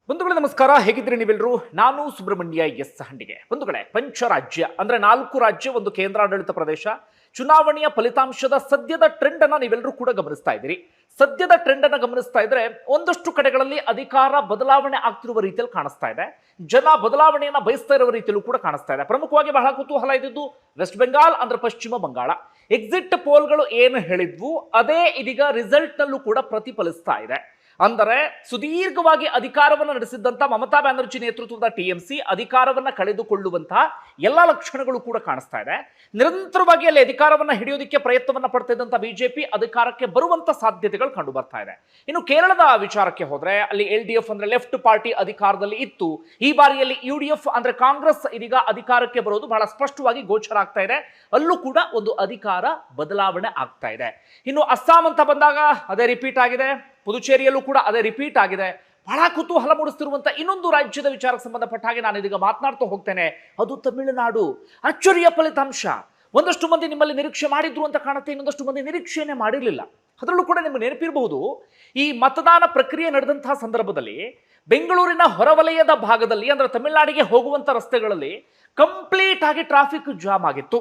ಬಂಧುಗಳೇ ನಮಸ್ಕಾರ, ಹೇಗಿದ್ರೆ ನೀವೆಲ್ಲರೂ. ನಾನು ಸುಬ್ರಹ್ಮಣ್ಯ ಎಸ್ ಹಂಡಿಗೆ. ಬಂಧುಗಳೇ, ಪಂಚರಾಜ್ಯ ಅಂದ್ರೆ 4 ರಾಜ್ಯ, ಒಂದು ಕೇಂದ್ರಾಡಳಿತ ಪ್ರದೇಶ. ಚುನಾವಣೆಯ ಫಲಿತಾಂಶದ ಸದ್ಯದ ಟ್ರೆಂಡ್ ಅನ್ನ ನೀವೆಲ್ಲರೂ ಕೂಡ ಗಮನಿಸ್ತಾ ಇದ್ದೀರಿ. ಸದ್ಯದ ಟ್ರೆಂಡ್ ಅನ್ನ ಗಮನಿಸ್ತಾ ಇದ್ರೆ ಒಂದಷ್ಟು ಕಡೆಗಳಲ್ಲಿ ಅಧಿಕಾರ ಬದಲಾವಣೆ ಆಗ್ತಿರುವ ರೀತಿಯಲ್ಲಿ ಕಾಣಿಸ್ತಾ ಇದೆ. ಜನ ಬದಲಾವಣೆಯನ್ನ ಬಯಸ್ತಾ ಇರುವ ರೀತಿಯಲ್ಲೂ ಕೂಡ ಕಾಣಿಸ್ತಾ ಇದೆ. ಪ್ರಮುಖವಾಗಿ ಬಹಳ ಕುತೂಹಲ ಇದ್ದಿದ್ದು ವೆಸ್ಟ್ ಬೆಂಗಾಲ್ ಅಂದ್ರೆ ಪಶ್ಚಿಮ ಬಂಗಾಳ. ಎಕ್ಸಿಟ್ ಪೋಲ್ಗಳು ಏನು ಹೇಳಿದ್ವು ಅದೇ ಇದೀಗ ರಿಸಲ್ಟ್ ನಲ್ಲೂ ಕೂಡ ಪ್ರತಿಫಲಿಸ್ತಾ ಇದೆ. ಅಂದರೆ ಸುದೀರ್ಘವಾಗಿ ಅಧಿಕಾರವನ್ನು ನಡೆಸಿದ್ದಂತ ಮಮತಾ ಬ್ಯಾನರ್ಜಿ ನೇತೃತ್ವದ ಟಿಎಂಸಿ ಅಧಿಕಾರವನ್ನ ಕಳೆದುಕೊಳ್ಳುವಂತಹ ಎಲ್ಲ ಲಕ್ಷಣಗಳು ಕೂಡ ಕಾಣಿಸ್ತಾ ಇದೆ. ನಿರಂತರವಾಗಿ ಅಲ್ಲಿ ಅಧಿಕಾರವನ್ನ ಹಿಡಿಯೋದಕ್ಕೆ ಪ್ರಯತ್ನವನ್ನ ಪಡ್ತಾ ಇದ್ದಂತ ಬಿಜೆಪಿ ಅಧಿಕಾರಕ್ಕೆ ಬರುವಂತ ಸಾಧ್ಯತೆಗಳು ಕಂಡು ಬರ್ತಾ ಇದೆ. ಇನ್ನು ಕೇರಳದ ವಿಚಾರಕ್ಕೆ ಹೋದ್ರೆ ಅಲ್ಲಿ LDF ಅಂದ್ರೆ ಲೆಫ್ಟ್ ಪಾರ್ಟಿ ಅಧಿಕಾರದಲ್ಲಿ ಇತ್ತು. ಈ ಬಾರಿಯಲ್ಲಿ UDF ಅಂದ್ರೆ ಕಾಂಗ್ರೆಸ್ ಇದೀಗ ಅಧಿಕಾರಕ್ಕೆ ಬರೋದು ಬಹಳ ಸ್ಪಷ್ಟವಾಗಿ ಗೋಚರ ಆಗ್ತಾ ಇದೆ. ಅಲ್ಲೂ ಕೂಡ ಒಂದು ಅಧಿಕಾರ ಬದಲಾವಣೆ ಆಗ್ತಾ ಇದೆ. ಇನ್ನು ಅಸ್ಸಾಂ ಅಂತ ಬಂದಾಗ ಅದೇ ರಿಪೀಟ್ ಆಗಿದೆ. ಪುದುಚೇರಿಯಲ್ಲೂ ಕೂಡ ಅದೇ ರಿಪೀಟ್ ಆಗಿದೆ. ಬಹಳ ಕುತೂಹಲ ಮೂಡಿಸ್ತಿರುವಂತ ಇನ್ನೊಂದು ರಾಜ್ಯದ ವಿಚಾರಕ್ಕೆ ಸಂಬಂಧಪಟ್ಟ ಹಾಗೆ ನಾನು ಇದೀಗ ಮಾತನಾಡ್ತಾ ಹೋಗ್ತೇನೆ. ಅದು ತಮಿಳುನಾಡು. ಅಚ್ಚರಿಯ ಫಲಿತಾಂಶ. ಒಂದಷ್ಟು ಮಂದಿ ನಿಮ್ಮಲ್ಲಿ ನಿರೀಕ್ಷೆ ಮಾಡಿದ್ರು ಅಂತ ಕಾಣುತ್ತೆ, ಇನ್ನೊಂದಷ್ಟು ಮಂದಿ ನಿರೀಕ್ಷೆನೇ ಮಾಡಿರಲಿಲ್ಲ. ಅದರಲ್ಲೂ ಕೂಡ ನಿಮಗೆ ನೆನಪಿರಬಹುದು, ಈ ಮತದಾನ ಪ್ರಕ್ರಿಯೆ ನಡೆದಂತಹ ಸಂದರ್ಭದಲ್ಲಿ ಬೆಂಗಳೂರಿನ ಹೊರವಲಯದ ಭಾಗದಲ್ಲಿ ಅಂದ್ರೆ ತಮಿಳುನಾಡಿಗೆ ಹೋಗುವಂತ ರಸ್ತೆಗಳಲ್ಲಿ ಕಂಪ್ಲೀಟ್ ಆಗಿ ಟ್ರಾಫಿಕ್ ಜಾಮ್ ಆಗಿತ್ತು.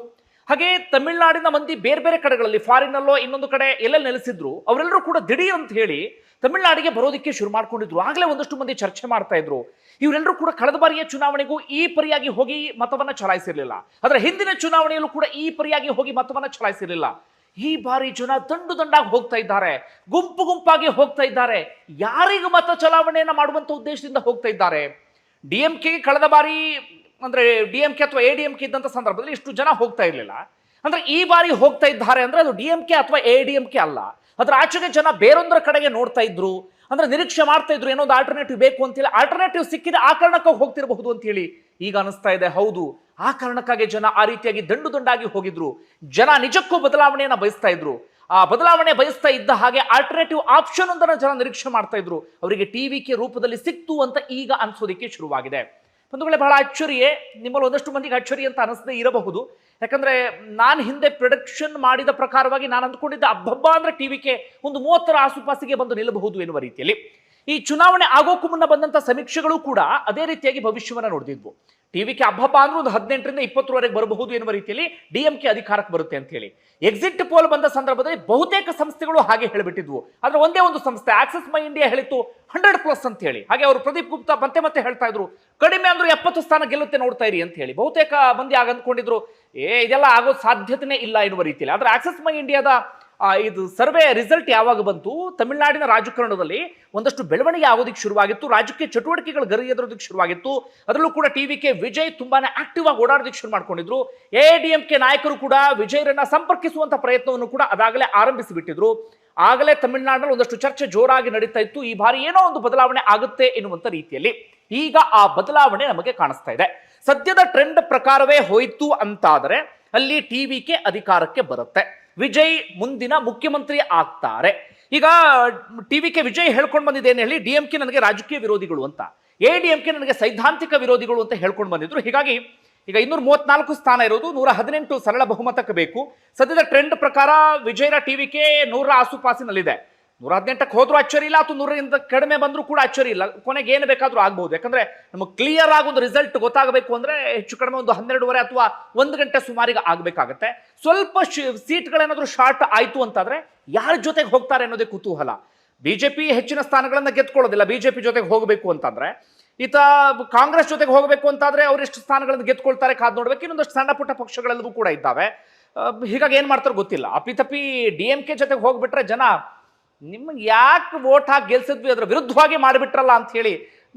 ಹಾಗೆ ತಮಿಳುನಾಡಿನ ಮಂದಿ ಬೇರೆ ಬೇರೆ ಕಡೆಗಳಲ್ಲಿ ಫಾರಿನಲ್ಲೋ ಇನ್ನೊಂದು ಕಡೆ ಎಲ್ಲೆಲ್ಲಿ ನೆಲೆಸಿದ್ರು ಅವರೆಲ್ಲರೂ ಕೂಡ ದಿಢೀರ್ ಅಂತ ಹೇಳಿ ತಮಿಳುನಾಡಿಗೆ ಬರೋದಕ್ಕೆ ಶುರು ಮಾಡ್ಕೊಂಡಿದ್ರು. ಆಗಲೇ ಒಂದಷ್ಟು ಮಂದಿ ಚರ್ಚೆ ಮಾಡ್ತಾ ಇದ್ರು, ಇವರೆಲ್ಲರೂ ಕೂಡ ಕಳೆದ ಬಾರಿಯ ಚುನಾವಣೆಗೂ ಈ ಪರಿಯಾಗಿ ಹೋಗಿ ಮತವನ್ನ ಚಲಾಯಿಸಿರ್ಲಿಲ್ಲ, ಅದರ ಹಿಂದಿನ ಚುನಾವಣೆಯಲ್ಲೂ ಕೂಡ ಈ ಪರಿಯಾಗಿ ಹೋಗಿ ಮತವನ್ನ ಚಲಾಯಿಸಿರ್ಲಿಲ್ಲ. ಈ ಬಾರಿ ಜನ ದಂಡು ದಂಡಾಗಿ ಹೋಗ್ತಾ ಇದ್ದಾರೆ, ಗುಂಪು ಗುಂಪಾಗಿ ಹೋಗ್ತಾ ಇದ್ದಾರೆ. ಯಾರಿಗೂ ಮತ ಚಲಾವಣೆಯನ್ನ ಮಾಡುವಂತ ಉದ್ದೇಶದಿಂದ ಹೋಗ್ತಾ ಇದ್ದಾರೆ. DMK ಕಳೆದ ಬಾರಿ ಅಂದ್ರೆ DMK ಅಥವಾ ADMK ಇದ್ದಂತ ಸಂದರ್ಭದಲ್ಲಿ ಇಷ್ಟು ಜನ ಹೋಗ್ತಾ ಇರಲಿಲ್ಲ. ಅಂದ್ರೆ ಈ ಬಾರಿ ಹೋಗ್ತಾ ಇದ್ದಾರೆ ಅಂದ್ರೆ ಅದು DMK ಅಥವಾ ADMK ಅಲ್ಲ, ಅದ್ರ ಆಚೆಗೆ ಜನ ಬೇರೊಂದರ ಕಡೆಗೆ ನೋಡ್ತಾ ಇದ್ರು. ಅಂದ್ರೆ ನಿರೀಕ್ಷೆ ಮಾಡ್ತಾ ಇದ್ರು ಏನೋ ಒಂದು ಆಲ್ಟರ್ನೇಟಿವ್ ಬೇಕು ಅಂತ ಹೇಳಿ. ಆಲ್ಟರ್ನೇಟಿವ್ ಸಿಕ್ಕಿದೆ, ಆ ಕಾರಣಕ್ಕಾಗಿ ಹೋಗ್ತಿರಬಹುದು ಅಂತ ಹೇಳಿ ಈಗ ಅನಿಸ್ತಾ ಇದೆ. ಹೌದು, ಆ ಕಾರಣಕ್ಕಾಗಿ ಜನ ಆ ರೀತಿಯಾಗಿ ದಂಡು ದಂಡಾಗಿ ಹೋಗಿದ್ರು. ಜನ ನಿಜಕ್ಕೂ ಬದಲಾವಣೆಯನ್ನ ಬಯಸ್ತಾ ಇದ್ರು. ಆ ಬದಲಾವಣೆ ಬಯಸ್ತಾ ಇದ್ದ ಹಾಗೆ ಆಲ್ಟರ್ನೇಟಿವ್ ಆಪ್ಷನ್ ಒಂದನ್ನು ಜನ ನಿರೀಕ್ಷೆ ಮಾಡ್ತಾ ಇದ್ರು. ಅವರಿಗೆ TVK ರೂಪದಲ್ಲಿ ಸಿಕ್ತು ಅಂತ ಈಗ ಅನ್ಸೋದಿಕ್ಕೆ ಶುರುವಾಗಿದೆ. ಬಂಧುಗಳೇ, ಬಹಳ ಅಚ್ಚರಿಯೇ. ನಿಮ್ಮಲ್ಲಿ ಒಂದಷ್ಟು ಮಂದಿಗೆ ಅಚ್ಚರಿ ಅಂತ ಅನಿಸದೇ ಇರಬಹುದು. ಯಾಕಂದ್ರೆ ನಾನು ಹಿಂದೆ ಪ್ರೊಡಕ್ಷನ್ ಮಾಡಿದ ಪ್ರಕಾರವಾಗಿ ನಾನು ಅಂದ್ಕೊಂಡಿದ್ದ ಹಬ್ಬ ಅಂದ್ರೆ TVK ಒಂದು 30ರ ಆಸುಪಾಸಿಗೆ ಬಂದು ನಿಲ್ಲಬಹುದು ಎನ್ನುವ ರೀತಿಯಲ್ಲಿ. ಈ ಚುನಾವಣೆ ಆಗೋಕ್ಕೂ ಮುನ್ನ ಬಂದಂತ ಸಮೀಕ್ಷೆಗಳು ಕೂಡ ಅದೇ ರೀತಿಯಾಗಿ ಭವಿಷ್ಯವನ್ನ ನೋಡಿದ್ವು. TVK ಹಬ್ಬ ಅಂದ್ರೆ ಒಂದು 18ರಿಂದ 20ರವರೆಗೆ ಬರಬಹುದು ಎನ್ನುವ ರೀತಿಯಲ್ಲಿ DMK ಅಧಿಕಾರಕ್ಕೆ ಬರುತ್ತೆ ಅಂತ ಹೇಳಿ. ಎಕ್ಸಿಟ್ ಪೋಲ್ ಬಂದ ಸಂದರ್ಭದಲ್ಲಿ ಬಹುತೇಕ ಸಂಸ್ಥೆಗಳು ಹಾಗೆ ಹೇಳಿಬಿಟ್ಟಿದ್ವು. ಆದ್ರೆ ಒಂದೇ ಒಂದು ಸಂಸ್ಥೆ ಆಕ್ಸಿಸ್ ಮೈ ಇಂಡಿಯಾ ಹೇಳಿತ್ತು 100+ ಅಂತ ಹೇಳಿ. ಹಾಗೆ ಅವರು ಪ್ರದೀಪ್ ಗುಪ್ತಾ ಮತ್ತೆ ಹೇಳ್ತಾ ಇದ್ರು ಕಡಿಮೆ ಅಂದ್ರೂ 70 ಸ್ಥಾನ ಗೆಲ್ಲುತ್ತೆ ನೋಡ್ತಾ ಇರಿ ಅಂತ ಹೇಳಿ. ಬಹುತೇಕ ಮಂದಿ ಆಗ ಅಂದ್ಕೊಂಡಿದ್ರು ಇದೆಲ್ಲ ಆಗೋ ಸಾಧ್ಯತೆನೇ ಇಲ್ಲ ಎನ್ನುವ ರೀತಿಯಲ್ಲಿ. ಆದ್ರೆ ಆಕ್ಸಿಸ್ ಮೈ ಇಂಡಿಯಾದ ಇದು ಸರ್ವೆ ರಿಸಲ್ಟ್ ಯಾವಾಗ ಬಂತು, ತಮಿಳುನಾಡಿನ ರಾಜಕಾರಣದಲ್ಲಿ ಒಂದಷ್ಟು ಬೆಳವಣಿಗೆ ಆಗೋದಕ್ಕೆ ಶುರುವಾಗಿತ್ತು. ರಾಜಕೀಯ ಚಟುವಟಿಕೆಗಳು ಗರಿಗೆದರೋದಕ್ಕೆ ಶುರುವಾಗಿತ್ತು. ಅದರಲ್ಲೂ ಕೂಡ TVK ವಿಜಯ್ ತುಂಬಾನೇ ಆಕ್ಟಿವ್ ಆಗಿ ಓಡಾಡೋದಕ್ಕೆ ಶುರು ಮಾಡ್ಕೊಂಡಿದ್ರು. ADMK ನಾಯಕರು ಕೂಡ ವಿಜಯರನ್ನ ಸಂಪರ್ಕಿಸುವಂತ ಪ್ರಯತ್ನವನ್ನು ಕೂಡ ಅದಾಗಲೇ ಆರಂಭಿಸಿ ಬಿಟ್ಟಿದ್ರು. ಆಗಲೇ ತಮಿಳುನಾಡಿನಲ್ಲಿ ಒಂದಷ್ಟು ಚರ್ಚೆ ಜೋರಾಗಿ ನಡೀತಾ ಇತ್ತು. ಈ ಬಾರಿ ಏನೋ ಒಂದು ಬದಲಾವಣೆ ಆಗುತ್ತೆ ಎನ್ನುವಂತ ರೀತಿಯಲ್ಲಿ ಈಗ ಆ ಬದಲಾವಣೆ ನಮಗೆ ಕಾಣಿಸ್ತಾ ಇದೆ. ಸದ್ಯದ ಟ್ರೆಂಡ್ ಪ್ರಕಾರವೇ ಹೋಯಿತು ಅಂತಾದರೆ ಅಲ್ಲಿ TVK ಅಧಿಕಾರಕ್ಕೆ ಬರುತ್ತೆ. ವಿಜಯ್ ಮುಂದಿನ ಮುಖ್ಯಮಂತ್ರಿ ಆಗ್ತಾರೆ. ಈಗ TVK ವಿಜಯ್ ಹೇಳ್ಕೊಂಡು ಬಂದಿದ್ದೇನೆ ಹೇಳಿ, DMK ನನಗೆ ರಾಜಕೀಯ ವಿರೋಧಿಗಳು ಅಂತ, ADMK ನನಗೆ ಸೈದ್ಧಾಂತಿಕ ವಿರೋಧಿಗಳು ಅಂತ ಹೇಳ್ಕೊಂಡು ಬಂದಿದ್ರು. ಹೀಗಾಗಿ ಈಗ 234 ಸ್ಥಾನ ಇರೋದು 118 ಸರಳ ಬಹುಮತಕ್ಕೆ ಬೇಕು. ಸದ್ಯದ ಟ್ರೆಂಡ್ ಪ್ರಕಾರ ವಿಜಯ್ರ TVK 100ರ ಆಸುಪಾಸಿನಲ್ಲಿದೆ. 118ಕ್ಕೆ ಹೋದ್ರೂ ಅಚ್ಚರಿ ಇಲ್ಲ, ಅಥವಾ 100ರಿಂದ ಕಡಿಮೆ ಬಂದರೂ ಕೂಡ ಅಚ್ಚರಿ ಇಲ್ಲ. ಕೊನೆಗೆ ಏನು ಬೇಕಾದ್ರೂ ಆಗ್ಬಹುದು. ಯಾಕಂದ್ರೆ ನಮಗೆ ಕ್ಲಿಯರ್ ಆಗಿ ಒಂದು ರಿಸಲ್ಟ್ ಗೊತ್ತಾಗಬೇಕು ಅಂದ್ರೆ ಹೆಚ್ಚು ಕಡಿಮೆ ಒಂದು 12:30 ಅಥವಾ 1 ಗಂಟೆ ಸುಮಾರಿಗೆ ಆಗ್ಬೇಕಾಗತ್ತೆ. ಸ್ವಲ್ಪ ಸೀಟ್ಗಳೇನಾದ್ರೂ ಶಾರ್ಟ್ ಆಯ್ತು ಅಂತಾದ್ರೆ ಯಾರ ಜೊತೆಗೆ ಹೋಗ್ತಾರೆ ಅನ್ನೋದೇ ಕುತೂಹಲ. ಬಿಜೆಪಿ ಹೆಚ್ಚಿನ ಸ್ಥಾನಗಳನ್ನ ಗೆದ್ಕೊಳ್ಳೋದಿಲ್ಲ. ಬಿಜೆಪಿ ಜೊತೆಗೆ ಹೋಗಬೇಕು ಅಂತಂದ್ರೆ, ಈತ ಕಾಂಗ್ರೆಸ್ ಜೊತೆಗೆ ಹೋಗಬೇಕು ಅಂತಾದ್ರೆ ಅವ್ರು ಎಷ್ಟು ಸ್ಥಾನಗಳನ್ನು ಗೆದ್ಕೊಳ್ತಾರೆ ಕಾದ್ ನೋಡ್ಬೇಕು. ಇನ್ನೊಂದಷ್ಟು ಸಣ್ಣ ಪುಟ್ಟ ಪಕ್ಷಗಳೆಲ್ಲವೂ ಕೂಡ ಇದ್ದಾವೆ. ಹೀಗಾಗಿ ಏನ್ ಮಾಡ್ತಾರೆ ಗೊತ್ತಿಲ್ಲ. ಅಪ್ಪಿತಪ್ಪಿ DMK ಜೊತೆಗೆ ಹೋಗ್ಬಿಟ್ರೆ ಜನ ನಿಮ್ಗೆ ಯಾಕೆ ವೋಟ್ ಹಾಕಿ ಗೆಲ್ಸಿದ್ವಿ, ಅದರ ವಿರುದ್ಧವಾಗಿ ಮಾಡಿಬಿಟ್ರಲ್ಲ ಅಂತ ಹೇಳಿ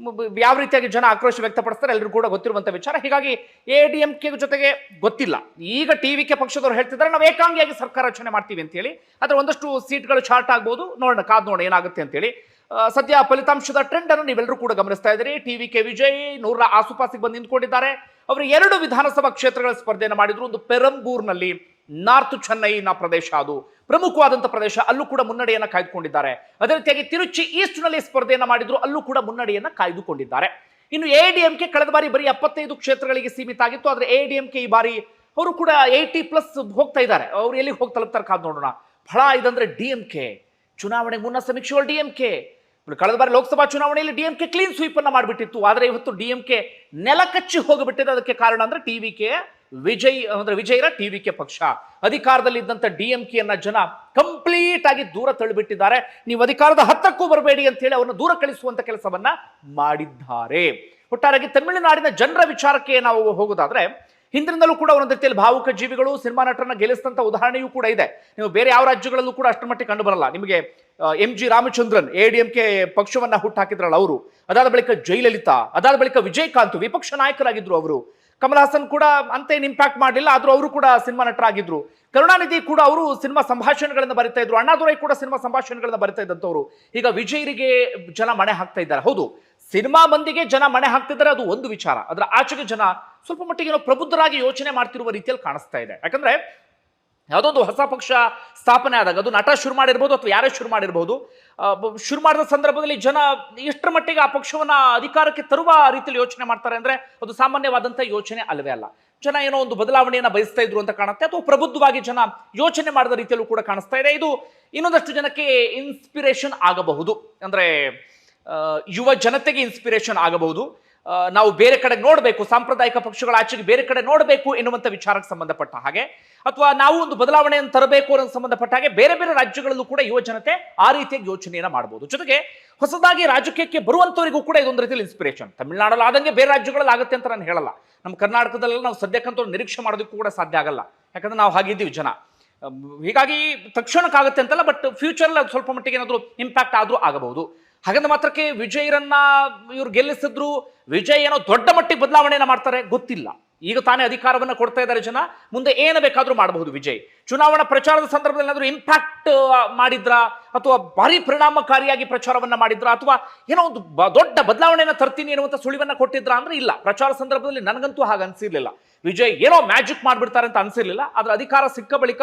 ಯಾವ ರೀತಿಯಾಗಿ ಜನ ಆಕ್ರೋಶ ವ್ಯಕ್ತಪಡಿಸ್ತಾರೆ ಎಲ್ಲರೂ ಕೂಡ ಗೊತ್ತಿರುವಂತ ವಿಚಾರ. ಹೀಗಾಗಿ ADMK ಜೊತೆಗೆ ಗೊತ್ತಿಲ್ಲ. ಈಗ TVK ಪಕ್ಷದವರು ಹೇಳ್ತಿದ್ದಾರೆ ನಾವು ಏಕಾಂಗಿಯಾಗಿ ಸರ್ಕಾರ ರಚನೆ ಮಾಡ್ತೀವಿ ಅಂತ ಹೇಳಿ. ಆದ್ರೆ ಒಂದಷ್ಟು ಸೀಟ್ಗಳು ಶಾರ್ಟ್ ಆಗ್ಬೋದು, ನೋಡೋಣ, ಕಾದ್ ನೋಡೋಣ ಏನಾಗುತ್ತೆ ಅಂತ ಹೇಳಿ. ಸದ್ಯ ಫಲಿತಾಂಶದ ಟ್ರೆಂಡ್ ಅನ್ನು ನೀವೆಲ್ಲರೂ ಕೂಡ ಗಮನಿಸ್ತಾ ಇದ್ದೀರಿ. TVK ವಿಜಯ್ 100ರ ಆಸುಪಾಸಿಗೆ ಬಂದು ನಿಂತ್ಕೊಂಡಿದ್ದಾರೆ. ಅವರು 2 ವಿಧಾನಸಭಾ ಕ್ಷೇತ್ರಗಳ ಸ್ಪರ್ಧೆಯನ್ನು ಮಾಡಿದ್ರು. ಒಂದು ಪೆರಂಬೂರ್ನಲ್ಲಿ, ನಾರ್ತ್ ಚೆನ್ನೈನ ಪ್ರದೇಶ, ಅದು ಪ್ರಮುಖವಾದಂತಹ ಪ್ರದೇಶ, ಅಲ್ಲೂ ಕೂಡ ಮುನ್ನಡೆಯನ್ನ ಕಾಯ್ದುಕೊಂಡಿದ್ದಾರೆ. ಅದೇ ರೀತಿಯಾಗಿ ತಿರುಚಿ ಈಸ್ಟ್ ನಲ್ಲಿ ಸ್ಪರ್ಧೆಯನ್ನ ಮಾಡಿದ್ರು, ಅಲ್ಲೂ ಕೂಡ ಮುನ್ನಡೆಯನ್ನ ಕಾಯ್ದುಕೊಂಡಿದ್ದಾರೆ. ಇನ್ನು ADMK ಕಳೆದ ಬಾರಿ ಬರೀ 75 ಕ್ಷೇತ್ರಗಳಿಗೆ ಸೀಮಿತ ಆಗಿತ್ತು. ಆದ್ರೆ ADMK ಈ ಬಾರಿ ಅವರು ಕೂಡ 80+ ಹೋಗ್ತಾ ಇದ್ದಾರೆ. ಅವ್ರು ಎಲ್ಲಿಗೆ ಹೋಗಿ ತಲುಪ್ತಾರೆ ಕಾದ್ ನೋಡೋಣ. ಬಹಳ ಇದಂದ್ರೆ DMK ಚುನಾವಣೆ ಮುನ್ನ ಸಮೀಕ್ಷೆಗಳು DMK ಕಳೆದ ಬಾರಿ ಲೋಕಸಭಾ ಚುನಾವಣೆಯಲ್ಲಿ ಡಿಎಂಕೆ ಕ್ಲೀನ್ ಸ್ವೀಪ್ ಅನ್ನ ಮಾಡಿಬಿಟ್ಟಿತ್ತು. ಆದರೆ ಇವತ್ತು ಡಿಎಂಕೆ ನೆಲಕಚ್ಚಿ ಹೋಗಿಬಿಟ್ಟಿದೆ. ಅದಕ್ಕೆ ಕಾರಣ ಅಂದ್ರೆ ಟಿವಿಕೆ ವಿಜಯರ ಟಿವಿಕೆ ಪಕ್ಷ ಅಧಿಕಾರದಲ್ಲಿದ್ದಂಥ ಡಿಎಂಕೆಯನ್ನ ಜನ ಕಂಪ್ಲೀಟ್ ಆಗಿ ದೂರ ತಳ್ಳಿಬಿಟ್ಟಿದ್ದಾರೆ. ನೀವು ಅಧಿಕಾರದ ಹತ್ತಕ್ಕೂ ಬರಬೇಡಿ ಅಂತ ಹೇಳಿ ಅವರನ್ನು ದೂರ ಕಳಿಸುವಂತ ಕೆಲಸವನ್ನ ಮಾಡಿದ್ದಾರೆ. ಒಟ್ಟಾರೆಯಾಗಿ ತಮಿಳುನಾಡಿನ ಜನರ ವಿಚಾರಕ್ಕೆ ನಾವು ಹೋಗೋದಾದ್ರೆ, ಹಿಂದಿನಿಂದಲೂ ಕೂಡ ಒಂದೊಂದು ರೀತಿಯಲ್ಲಿ ಭಾವುಕ ಜೀವಿಗಳು ಸಿನಿಮಾ ನಟರನ್ನ ಗೆಲ್ಲಿಸಿದಂತ ಉದಾಹರಣೆಯೂ ಕೂಡ ಇದೆ. ನೀವು ಬೇರೆ ಯಾವ ರಾಜ್ಯಗಳಲ್ಲೂ ಕೂಡ ಅಷ್ಟರ ಮಟ್ಟಿಗೆ ಕಂಡು ಬರಲ್ಲ. ನಿಮಗೆ MG ರಾಮಚಂದ್ರನ್ ADMK ಪಕ್ಷವನ್ನ ಹುಟ್ಟಾಕಿದ್ರಲ್ಲ ಅವರು, ಅದಾದ ಬಳಿಕ ಜಯಲಲಿತಾ, ಅದಾದ ಬಳಿಕ ವಿಜಯಕಾಂತ್ ವಿಪಕ್ಷ ನಾಯಕರಾಗಿದ್ರು ಅವರು. ಕಮಲ್ ಹಾಸನ್ ಕೂಡ ಅಂತೇನು ಇಂಪ್ಯಾಕ್ಟ್ ಮಾಡಲಿಲ್ಲ, ಆದ್ರೂ ಅವರು ಕೂಡ ಸಿನಿಮಾ ನಟರಾಗಿದ್ರು. ಕರುಣಾನಿಧಿ ಕೂಡ ಅವರು ಸಿನಿಮಾ ಸಂಭಾಷಣೆಗಳನ್ನ ಬರಿತಾ ಇದ್ರು. ಅಣ್ಣಾದುರೈ ಕೂಡ ಸಿನಿಮಾ ಸಂಭಾಷಣೆಗಳನ್ನ ಬರಿತಾ ಇದ್ದಂಥವ್ರು. ಈಗ ವಿಜಯರಿಗೆ ಜನ ಮಣೆ ಹಾಕ್ತಾ ಇದ್ದಾರೆ. ಹೌದು, ಸಿನಿಮಾ ಮಂದಿಗೆ ಜನ ಮಣೆ ಹಾಕ್ತಿದ್ದಾರೆ, ಅದು ಒಂದು ವಿಚಾರ. ಅದರ ಆಚೆಗೆ ಜನ ಸ್ವಲ್ಪ ಮಟ್ಟಿಗೆ ಪ್ರಬುದ್ಧರಾಗಿ ಯೋಚನೆ ಮಾಡ್ತಿರುವ ರೀತಿಯಲ್ಲಿ ಕಾಣಿಸ್ತಾ ಇದೆ. ಯಾಕಂದ್ರೆ ಯಾವುದೋ ಒಂದು ಹೊಸ ಪಕ್ಷ ಸ್ಥಾಪನೆ ಆದಾಗ, ಅದು ನಟ ಶುರು ಮಾಡಿರ್ಬೋದು ಅಥವಾ ಯಾರೇ ಶುರು ಮಾಡಿರ್ಬೋದು, ಶುರು ಮಾಡಿದ ಸಂದರ್ಭದಲ್ಲಿ ಜನ ಎಷ್ಟರ ಮಟ್ಟಿಗೆ ಆ ಪಕ್ಷವನ್ನ ಅಧಿಕಾರಕ್ಕೆ ತರುವ ರೀತಿಯಲ್ಲಿ ಯೋಚನೆ ಮಾಡ್ತಾರೆ ಅಂದ್ರೆ ಅದು ಸಾಮಾನ್ಯವಾದಂಥ ಯೋಚನೆ ಅಲ್ಲವೇ ಅಲ್ಲ. ಜನ ಏನೋ ಒಂದು ಬದಲಾವಣೆಯನ್ನ ಬಯಸ್ತಾ ಇದ್ರು ಅಂತ ಕಾಣುತ್ತೆ, ಅಥವಾ ಪ್ರಬುದ್ಧವಾಗಿ ಜನ ಯೋಚನೆ ಮಾಡಿದ ರೀತಿಯಲ್ಲೂ ಕೂಡ ಕಾಣಿಸ್ತಾ ಇದೆ. ಇದು ಇನ್ನೊಂದಷ್ಟು ಜನಕ್ಕೆ ಇನ್ಸ್ಪಿರೇಷನ್ ಆಗಬಹುದು, ಅಂದ್ರೆ ಯುವ ಜನತೆಗೆ ಇನ್ಸ್ಪಿರೇಷನ್ ಆಗಬಹುದು. ನಾವು ಬೇರೆ ಕಡೆ ನೋಡಬೇಕು, ಸಾಂಪ್ರದಾಯಿಕ ಪಕ್ಷಗಳ ಆಚೆಗೆ ಬೇರೆ ಕಡೆ ನೋಡಬೇಕು ಎನ್ನುವಂಥ ವಿಚಾರಕ್ಕೆ ಸಂಬಂಧಪಟ್ಟ ಹಾಗೆ, ಅಥವಾ ನಾವು ಒಂದು ಬದಲಾವಣೆಯನ್ನು ತರಬೇಕು ಅನ್ನೋದು ಸಂಬಂಧಪಟ್ಟ ಹಾಗೆ ಬೇರೆ ಬೇರೆ ರಾಜ್ಯಗಳಲ್ಲೂ ಕೂಡ ಯುವ ಜನತೆ ಆ ರೀತಿಯಾಗಿ ಯೋಚನೆಯನ್ನ ಮಾಡಬಹುದು. ಜೊತೆಗೆ ಹೊಸದಾಗಿ ರಾಜಕೀಯಕ್ಕೆ ಬರುವಂತವರಿಗೂ ಕೂಡ ಇದೊಂದು ರೀತಿಯಲ್ಲಿ ಇನ್ಸ್ಪಿರೇಷನ್. ತಮಿಳುನಾಡಲ್ಲಿ ಆದಂಗೆ ಬೇರೆ ರಾಜ್ಯಗಳಲ್ಲಿ ಆಗುತ್ತೆ ಅಂತ ನಾನು ಹೇಳಲ್ಲ. ನಮ್ಮ ಕರ್ನಾಟಕದಲ್ಲೆಲ್ಲ ನಾವು ಸದ್ಯಕ್ಕಂತೂ ನಿರೀಕ್ಷೆ ಮಾಡೋದಕ್ಕೂ ಕೂಡ ಸಾಧ್ಯ ಆಗಲ್ಲ, ಯಾಕಂದ್ರೆ ನಾವು ಹಾಗಿದ್ದೀವಿ ಜನ. ಹೀಗಾಗಿ ತಕ್ಷಣಕ್ಕಾಗುತ್ತೆ ಅಂತಲ್ಲ, ಬಟ್ ಫ್ಯೂಚರ್ ಸ್ವಲ್ಪ ಮಟ್ಟಿಗೆ ಏನಾದರೂ ಇಂಪ್ಯಾಕ್ಟ್ ಆದ್ರೂ ಆಗಬಹುದು. ಹಾಗಂದ ಮಾತ್ರಕ್ಕೆ ವಿಜಯರನ್ನ ಇವ್ರು ಗೆಲ್ಲಿಸಿದ್ರು, ವಿಜಯ್ ಏನೋ ದೊಡ್ಡ ಮಟ್ಟಿಗೆ ಬದಲಾವಣೆಯನ್ನ ಮಾಡ್ತಾರೆ ಗೊತ್ತಿಲ್ಲ. ಈಗ ತಾನೇ ಅಧಿಕಾರವನ್ನ ಕೊಡ್ತಾ ಇದ್ದಾರೆ ಜನ, ಮುಂದೆ ಏನು ಬೇಕಾದ್ರೂ ಮಾಡಬಹುದು. ವಿಜಯ್ ಚುನಾವಣಾ ಪ್ರಚಾರದ ಸಂದರ್ಭದಲ್ಲಿ ಏನಾದರೂ ಇಂಪ್ಯಾಕ್ಟ್ ಮಾಡಿದ್ರ, ಅಥವಾ ಭಾರಿ ಪರಿಣಾಮಕಾರಿಯಾಗಿ ಪ್ರಚಾರವನ್ನ ಮಾಡಿದ್ರ, ಅಥವಾ ಏನೋ ಒಂದು ದೊಡ್ಡ ಬದಲಾವಣೆಯನ್ನ ತರ್ತೀನಿ ಎನ್ನುವಂತ ಸುಳಿವನ್ನ ಕೊಟ್ಟಿದ್ರ ಅಂದ್ರೆ ಇಲ್ಲ. ಪ್ರಚಾರ ಸಂದರ್ಭದಲ್ಲಿ ನನಗಂತೂ ಹಾಗೆ ಅನ್ಸಿರ್ಲಿಲ್ಲ. ವಿಜಯ್ ಏನೋ ಮ್ಯಾಜಿಕ್ ಮಾಡ್ಬಿಡ್ತಾರೆ ಅಂತ ಅನ್ಸಿರ್ಲಿಲ್ಲ. ಆದ್ರೆ ಅಧಿಕಾರ ಸಿಕ್ಕ ಬಳಿಕ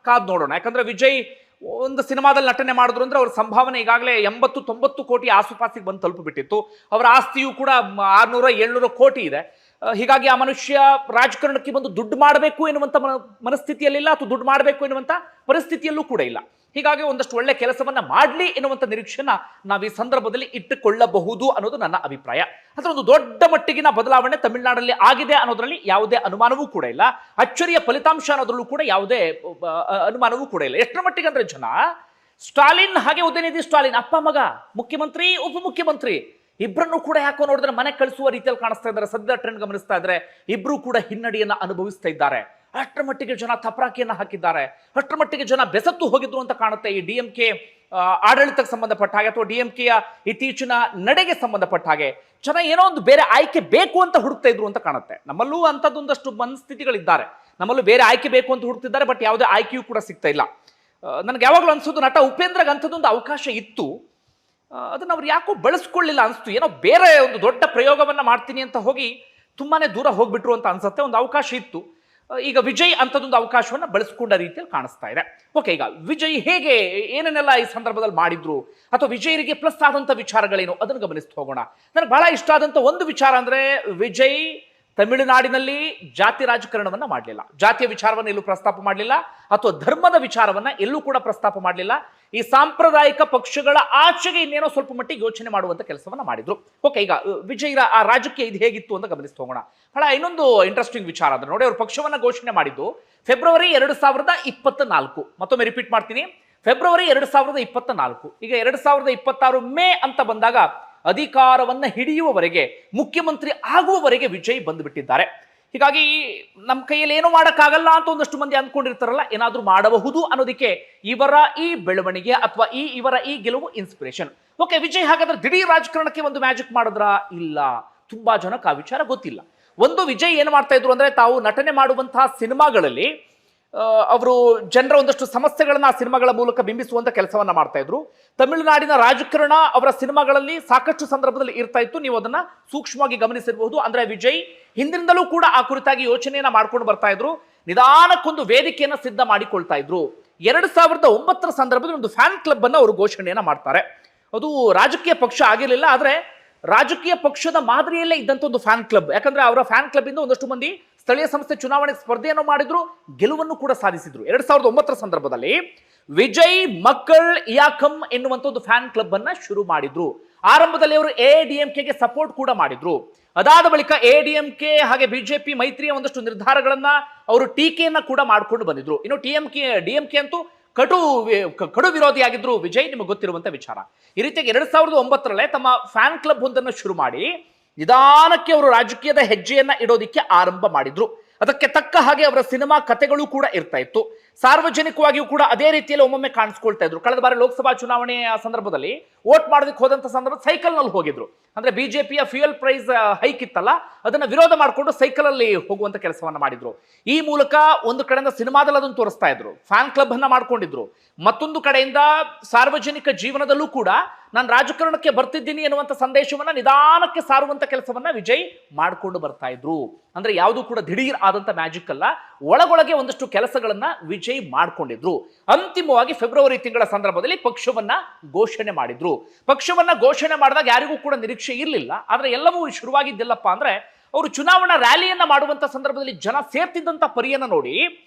ಕಾದ್ ನೋಡೋಣ. ಯಾಕಂದ್ರೆ ವಿಜಯ್ ಒಂದು ಸಿನಿಮಾದಲ್ಲಿ ನಟನೆ ಮಾಡಿದ್ರು ಅಂದ್ರೆ ಅವ್ರ ಸಂಭಾವನೆ ಈಗಾಗಲೇ 80-90 ಕೋಟಿ ಆಸುಪಾಸಿಗೆ ಬಂದು ತಲುಪಿಬಿಟ್ಟಿತ್ತು. ಅವರ ಆಸ್ತಿಯೂ ಕೂಡ 600-700 ಕೋಟಿ ಇದೆ. ಹೀಗಾಗಿ ಆ ಮನುಷ್ಯ ರಾಜಕಾರಣಕ್ಕೆ ಬಂದು ದುಡ್ಡು ಮಾಡಬೇಕು ಎನ್ನುವಂಥ ಮನಸ್ಥಿತಿಯಲ್ಲಿಲ್ಲ, ಅಥವಾ ದುಡ್ಡು ಮಾಡಬೇಕು ಎನ್ನುವಂಥ ಪರಿಸ್ಥಿತಿಯಲ್ಲೂ ಕೂಡ ಇಲ್ಲ. ಹೀಗಾಗಿ ಒಂದಷ್ಟು ಒಳ್ಳೆ ಕೆಲಸವನ್ನ ಮಾಡಲಿ ಎನ್ನುವಂಥ ನಿರೀಕ್ಷೆನ ನಾವು ಈ ಸಂದರ್ಭದಲ್ಲಿ ಇಟ್ಟುಕೊಳ್ಳಬಹುದು ಅನ್ನೋದು ನನ್ನ ಅಭಿಪ್ರಾಯ. ಅದರ ಒಂದು ದೊಡ್ಡ ಮಟ್ಟಿಗಿನ ಬದಲಾವಣೆ ತಮಿಳುನಾಡಲ್ಲಿ ಆಗಿದೆ ಅನ್ನೋದ್ರಲ್ಲಿ ಯಾವುದೇ ಅನುಮಾನವೂ ಕೂಡ ಇಲ್ಲ. ಅಚ್ಚರಿಯ ಫಲಿತಾಂಶ ಅನ್ನೋದ್ರಲ್ಲೂ ಕೂಡ ಯಾವುದೇ ಅನುಮಾನವೂ ಕೂಡ ಇಲ್ಲ. ಎಷ್ಟರ ಮಟ್ಟಿಗೆ ಅಂದ್ರೆ ಜನ ಸ್ಟಾಲಿನ್ ಹಾಗೆ ಉದಯನಿಧಿ ಸ್ಟಾಲಿನ್ ಅಪ್ಪ ಮಗ, ಮುಖ್ಯಮಂತ್ರಿ ಉಪಮುಖ್ಯಮಂತ್ರಿ ಇಬ್ಬರನ್ನು ಕೂಡ ಯಾಕೋ ನೋಡಿದ್ರೆ ಮನೆ ಕಳಿಸುವ ರೀತಿಯಲ್ಲಿ ಕಾಣಿಸ್ತಾ ಇದ್ದಾರೆ. ಸದ್ಯ ಟ್ರೆಂಡ್ ಗಮನಿಸ್ತಾ ಇದ್ರೆ ಇಬ್ರು ಕೂಡ ಹಿನ್ನಡೆಯನ್ನ ಅನುಭವಿಸ್ತಾ ಇದ್ದಾರೆ. ಅಷ್ಟರ ಮಟ್ಟಿಗೆ ಜನ ತಪರಾಕಿಯನ್ನ ಹಾಕಿದ್ದಾರೆ, ಅಷ್ಟರ ಮಟ್ಟಿಗೆ ಜನ ಬೆಸತ್ತು ಹೋಗಿದ್ರು ಅಂತ ಕಾಣುತ್ತೆ. ಈ ಡಿಎಂಕೆ ಆಡಳಿತಕ್ಕೆ ಸಂಬಂಧಪಟ್ಟ ಹಾಗೆ, ಅಥವಾ ಡಿಎಂಕೆಯ ಇತ್ತೀಚಿನ ನಡೆಗೆ ಸಂಬಂಧಪಟ್ಟ ಹಾಗೆ ಜನ ಏನೋ ಒಂದು ಬೇರೆ ಆಯ್ಕೆ ಬೇಕು ಅಂತ ಹುಡುಕ್ತಾ ಇದ್ರು ಅಂತ ಕಾಣುತ್ತೆ. ನಮ್ಮಲ್ಲೂ ಅಂಥದ್ದೊಂದಷ್ಟು ಮನಸ್ಥಿತಿಗಳಿದ್ದಾರೆ, ನಮ್ಮಲ್ಲೂ ಬೇರೆ ಆಯ್ಕೆ ಬೇಕು ಅಂತ ಹುಡುಕ್ತಿದ್ದಾರೆ, ಬಟ್ ಯಾವುದೇ ಆಯ್ಕೆಯೂ ಕೂಡ ಸಿಗ್ತಾ ಇಲ್ಲ. ನನಗೆ ಯಾವಾಗಲೂ ಅನ್ಸೋದು, ನಟ ಉಪೇಂದ್ರಗೆ ಅಂಥದ್ದೊಂದು ಅವಕಾಶ ಇತ್ತು, ಅದನ್ನ ಅವ್ರು ಯಾಕೋ ಬಳಸ್ಕೊಳ್ಳಿಲ್ಲ ಅನಿಸ್ತು. ಏನೋ ಬೇರೆ ಒಂದು ದೊಡ್ಡ ಪ್ರಯೋಗವನ್ನ ಮಾಡ್ತೀನಿ ಅಂತ ಹೋಗಿ ತುಂಬಾನೇ ದೂರ ಹೋಗ್ಬಿಟ್ರು ಅಂತ ಅನ್ಸುತ್ತೆ. ಒಂದು ಅವಕಾಶ ಇತ್ತು, ಈಗ ವಿಜಯ್ ಅಂಥದ್ದೊಂದು ಅವಕಾಶವನ್ನ ಬಳಸ್ಕೊಂಡ ರೀತಿಯಲ್ಲಿ ಕಾಣಿಸ್ತಾ ಇದೆ. ಓಕೆ, ಈಗ ವಿಜಯ್ ಹೇಗೆ ಏನೇನೆಲ್ಲ ಈ ಸಂದರ್ಭದಲ್ಲಿ ಮಾಡಿದ್ರು, ಅಥವಾ ವಿಜಯರಿಗೆ ಪ್ಲಸ್ ಆದಂಥ ವಿಚಾರಗಳೇನು ಅದನ್ನು ಗಮನಿಸ್ತಾ ಹೋಗೋಣ. ನನಗೆ ಬಹಳ ಇಷ್ಟ ಆದಂಥ ಒಂದು ವಿಚಾರ ಅಂದ್ರೆ, ವಿಜಯ್ ತಮಿಳುನಾಡಿನಲ್ಲಿ ಜಾತಿ ರಾಜಕಾರಣವನ್ನ ಮಾಡಲಿಲ್ಲ, ಜಾತಿಯ ವಿಚಾರವನ್ನು ಎಲ್ಲೂ ಪ್ರಸ್ತಾಪ ಮಾಡಲಿಲ್ಲ, ಅಥವಾ ಧರ್ಮದ ವಿಚಾರವನ್ನ ಎಲ್ಲೂ ಕೂಡ ಪ್ರಸ್ತಾಪ ಮಾಡಲಿಲ್ಲ. ಈ ಸಾಂಪ್ರದಾಯಿಕ ಪಕ್ಷಗಳ ಆಚೆಗೆ ಇನ್ನೇನೋ ಸ್ವಲ್ಪ ಮಟ್ಟಿಗೆ ಯೋಚನೆ ಮಾಡುವಂತ ಕೆಲಸವನ್ನ ಮಾಡಿದ್ರು. ಓಕೆ, ಈಗ ವಿಜಯ್ ಆ ರಾಜಕೀಯ ಇದು ಹೇಗಿತ್ತು ಅಂತ ಗಮನಿಸ್ತಾ ಹೋಗೋಣ. ಬಹಳ ಇನ್ನೊಂದು ಇಂಟ್ರೆಸ್ಟಿಂಗ್ ವಿಚಾರ ಅಂದ್ರೆ ನೋಡಿ, ಅವರು ಪಕ್ಷವನ್ನ ಘೋಷಣೆ ಮಾಡಿದ್ದು ಫೆಬ್ರವರಿ 2024. ಮತ್ತೊಮ್ಮೆ ರಿಪೀಟ್ ಮಾಡ್ತೀನಿ, ಫೆಬ್ರವರಿ 2024. ಈಗ 2026 ಮೇ ಅಂತ ಬಂದಾಗ ಅಧಿಕಾರವನ್ನ ಹಿಡಿಯುವವರೆಗೆ, ಮುಖ್ಯಮಂತ್ರಿ ಆಗುವವರೆಗೆ ವಿಜಯ್ ಬಂದುಬಿಟ್ಟಿದ್ದಾರೆ. ಹೀಗಾಗಿ ನಮ್ಮ ಕೈಯಲ್ಲಿ ಏನೂ ಮಾಡೋಕ್ಕಾಗಲ್ಲ ಅಂತ ಒಂದಷ್ಟು ಮಂದಿ ಅಂದ್ಕೊಂಡಿರ್ತಾರಲ್ಲ, ಏನಾದ್ರೂ ಮಾಡಬಹುದು ಅನ್ನೋದಕ್ಕೆ ಇವರ ಈ ಬೆಳವಣಿಗೆ ಅಥವಾ ಇವರ ಈ ಗೆಲುವು ಇನ್ಸ್ಪಿರೇಷನ್. ಓಕೆ, ವಿಜಯ್ ಹಾಗಾದ್ರೆ ದಿಢೀರ್ ರಾಜಕಾರಣಕ್ಕೆ ಒಂದು ಮ್ಯಾಜಿಕ್ ಮಾಡಿದ್ರ? ಇಲ್ಲ, ತುಂಬಾ ಜನಕ್ಕೆ ಆ ವಿಚಾರ ಗೊತ್ತಿಲ್ಲ. ಒಂದು, ವಿಜಯ್ ಏನು ಮಾಡ್ತಾ ಇದ್ರು ಅಂದ್ರೆ, ತಾವು ನಟನೆ ಮಾಡುವಂತಹ ಸಿನಿಮಾಗಳಲ್ಲಿ ಅವರು ಜನರ ಒಂದಷ್ಟು ಸಮಸ್ಯೆಗಳನ್ನ ಆ ಸಿನಿಮಾಗಳ ಮೂಲಕ ಬಿಂಬಿಸುವಂತ ಕೆಲಸವನ್ನ ಮಾಡ್ತಾ ಇದ್ರು. ತಮಿಳುನಾಡಿನ ರಾಜಕಾರಣ ಅವರ ಸಿನಿಮಾಗಳಲ್ಲಿ ಸಾಕಷ್ಟು ಸಂದರ್ಭದಲ್ಲಿ ಇರ್ತಾ ಇತ್ತು, ನೀವು ಅದನ್ನ ಸೂಕ್ಷ್ಮವಾಗಿ ಗಮನಿಸಿರಬಹುದು. ಅಂದ್ರೆ ವಿಜಯ್ ಹಿಂದಿನಿಂದಲೂ ಕೂಡ ಆ ಕುರಿತಾಗಿ ಯೋಚನೆಯನ್ನ ಮಾಡ್ಕೊಂಡು ಬರ್ತಾ ಇದ್ರು, ನಿಧಾನಕ್ಕೊಂದು ವೇದಿಕೆಯನ್ನ ಸಿದ್ಧ ಮಾಡಿಕೊಳ್ತಾ ಇದ್ರು. 2009 ಸಂದರ್ಭದಲ್ಲಿ ಒಂದು ಫ್ಯಾನ್ ಕ್ಲಬ್ ಅನ್ನ ಅವರು ಘೋಷಣೆಯನ್ನ ಮಾಡ್ತಾರೆ. ಅದು ರಾಜಕೀಯ ಪಕ್ಷ ಆಗಿರಲಿಲ್ಲ, ಆದ್ರೆ ರಾಜಕೀಯ ಪಕ್ಷದ ಮಾದರಿಯಲ್ಲೇ ಇದ್ದಂತ ಒಂದು ಫ್ಯಾನ್ ಕ್ಲಬ್. ಯಾಕಂದ್ರೆ ಅವರ ಫ್ಯಾನ್ ಕ್ಲಬ್ ಇಂದ ಒಂದಷ್ಟು ಮಂದಿ ಸ್ಥಳೀಯ ಸಂಸ್ಥೆ ಚುನಾವಣೆ ಸ್ಪರ್ಧೆಯನ್ನು ಮಾಡಿದ್ರು, ಗೆಲುವನ್ನು ಕೂಡ ಸಾಧಿಸಿದ್ರು. 2009 ಸಂದರ್ಭದಲ್ಲಿ ವಿಜಯ್ ಮಕ್ಕಳ್ ಇಯಾಕಂ ಎನ್ನುವಂತ ಒಂದು ಫ್ಯಾನ್ ಕ್ಲಬ್ ಅನ್ನ ಶುರು ಮಾಡಿದ್ರು. ಆರಂಭದಲ್ಲಿ ಅವರು ಎಡಿಎಂಕೆಗೆ ಸಪೋರ್ಟ್ ಕೂಡ ಮಾಡಿದ್ರು. ಅದಾದ ಬಳಿಕ ಎಡಿಎಂಕೆ ಹಾಗೆ ಬಿಜೆಪಿ ಮೈತ್ರಿಯ ಒಂದಷ್ಟು ನಿರ್ಧಾರಗಳನ್ನ ಅವರು ಟೀಕೆಯನ್ನ ಕೂಡ ಮಾಡ್ಕೊಂಡು ಬಂದಿದ್ರು. ಇನ್ನು ಡಿಎಂಕೆ ಅಂತೂ ಕಡು ವಿರೋಧಿಯಾಗಿದ್ರು ವಿಜಯ್, ನಿಮಗೆ ಗೊತ್ತಿರುವಂತ ವಿಚಾರ. ಈ ರೀತಿಯಾಗಿ 2009 ತಮ್ಮ ಫ್ಯಾನ್ ಕ್ಲಬ್ ಒಂದನ್ನು ಶುರು ಮಾಡಿ ನಿಧಾನಕ್ಕೆ ಅವರು ರಾಜಕೀಯದ ಹೆಜ್ಜೆಯನ್ನ ಇಡೋದಿಕ್ಕೆ ಆರಂಭ ಮಾಡಿದ್ರು. ಅದಕ್ಕೆ ತಕ್ಕ ಹಾಗೆ ಅವರ ಸಿನಿಮಾ ಕಥೆಗಳು ಕೂಡ ಇರ್ತಾ ಇತ್ತು. ಸಾರ್ವಜನಿಕವಾಗಿಯೂ ಕೂಡ ಅದೇ ರೀತಿಯಲ್ಲಿ ಒಮ್ಮೊಮ್ಮೆ ಕಾಣಿಸ್ಕೊಳ್ತಾ ಇದ್ರು. ಕಳೆದ ಬಾರಿ ಲೋಕಸಭಾ ಚುನಾವಣೆಯ ಸಂದರ್ಭದಲ್ಲಿ ವೋಟ್ ಮಾಡೋದಕ್ಕೆ ಹೋದಂತ ಸಂದರ್ಭ ಸೈಕಲ್ ನಲ್ಲಿ ಹೋಗಿದ್ರು. ಅಂದ್ರೆ ಬಿಜೆಪಿಯ ಫ್ಯೂಯಲ್ ಪ್ರೈಸ್ ಹೈಕ್ ಇತ್ತಲ್ಲ, ಅದನ್ನ ವಿರೋಧ ಮಾಡಿಕೊಂಡು ಸೈಕಲ್ ಅಲ್ಲಿ ಹೋಗುವಂತ ಕೆಲಸವನ್ನ ಮಾಡಿದ್ರು. ಈ ಮೂಲಕ ಒಂದು ಕಡೆಯಿಂದ ಸಿನಿಮಾದಲ್ಲಿ ಅದನ್ನು ತೋರಿಸ್ತಾ ಇದ್ರು, ಫ್ಯಾನ್ ಕ್ಲಬ್ ಅನ್ನ ಮಾಡ್ಕೊಂಡಿದ್ರು. ಮತ್ತೊಂದು ಕಡೆಯಿಂದ ಸಾರ್ವಜನಿಕ ಜೀವನದಲ್ಲೂ ಕೂಡ ನಾನು ರಾಜಕಾರಣಕ್ಕೆ ಬರ್ತಿದ್ದೀನಿ ಎನ್ನುವಂತ ಸಂದೇಶವನ್ನ ನಿಧಾನಕ್ಕೆ ಸಾರುವಂತ ಕೆಲಸವನ್ನ ವಿಜಯ್ ಮಾಡ್ಕೊಂಡು ಬರ್ತಾ ಇದ್ರು. ಅಂದ್ರೆ ಯಾವುದು ಕೂಡ ದಿಢೀರ್ ಆದಂತ ಮ್ಯಾಜಿಕ್ ಅಲ್ಲ, ಒಳಗೊಳಗೆ ಒಂದಷ್ಟು ಕೆಲಸಗಳನ್ನ ವಿಜಯ್ ಮಾಡ್ಕೊಂಡಿದ್ರು. ಅಂತಿಮವಾಗಿ ಫೆಬ್ರವರಿ ತಿಂಗಳ ಸಂದರ್ಭದಲ್ಲಿ ಪಕ್ಷವನ್ನ ಘೋಷಣೆ ಮಾಡಿದ್ರು. ಪಕ್ಷವನ್ನ ಘೋಷಣೆ ಮಾಡಿದಾಗ ಯಾರಿಗೂ ಕೂಡ ನಿರೀಕ್ಷೆ ಇರಲಿಲ್ಲ. ಆದ್ರೆ ಎಲ್ಲವೂ ಶುರುವಾಗಿದ್ದೆಲ್ಲಪ್ಪ ಅಂದ್ರೆ ಅವರು ಚುನಾವಣಾ ರ್ಯಾಲಿಯನ್ನ ಮಾಡುವಂತ ಸಂದರ್ಭದಲ್ಲಿ ಜನ ಸೇರ್ತಿದ್ದಂತ ಪರಿಯನ್ನ ನೋಡಿ